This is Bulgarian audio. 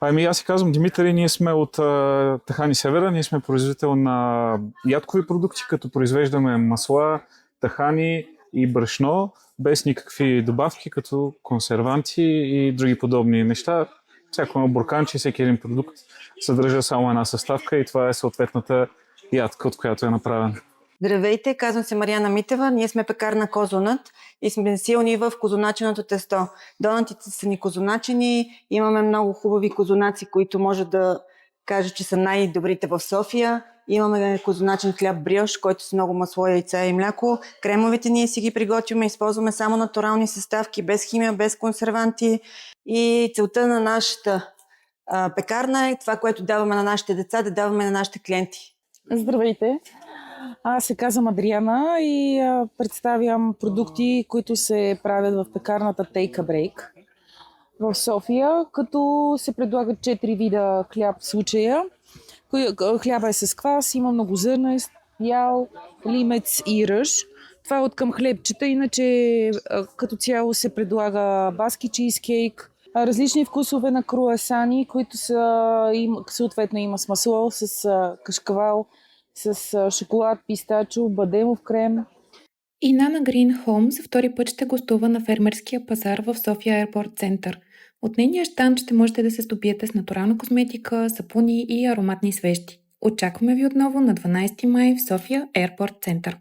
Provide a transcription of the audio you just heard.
Ами аз си казвам Димитър и ние сме от Тахани Севера. Ние сме производител на ядкови продукти, като произвеждаме масла, тахани и брашно, без никакви добавки, като консерванти и други подобни неща. Всяко едно бурканче, всеки един продукт съдържа само една съставка и това е съответната ядка, от която е направена. Здравейте, казвам се Мариана Митева. Ние сме пекарна Козунат и сме силни в козуначеното тесто. Донатите са ни козуначени, имаме много хубави козунаци, които може да кажа, че са най-добрите в София. Имаме козуначен хляб бриош, който с много масло, яйца и мляко. Кремовите ние си ги приготвяме, използваме само натурални съставки, без химия, без консерванти. И целта на нашата пекарна е това, което даваме на нашите деца, да даваме на нашите клиенти. Здравейте! Аз се казвам Адриана и представям продукти, които се правят в пекарната Take a Break в София, като се предлагат 4 вида хляб в случая. Хляба е с квас, има многозърнест, бял, лимец и ръж. Това е от към хлебчета, иначе като цяло се предлага баски чизкейк, различни вкусове на круасани, които съответно има с масло, с кашкавал, с шоколад, пистачо, бадемов крем. Инана Грин Хоум за втори път ще гостува на фермерския пазар в София Airport Center. От нейния щанд ще можете да се здобиете с натурална козметика, сапуни и ароматни свещи. Очакваме ви отново на 12 май в София Airport Center.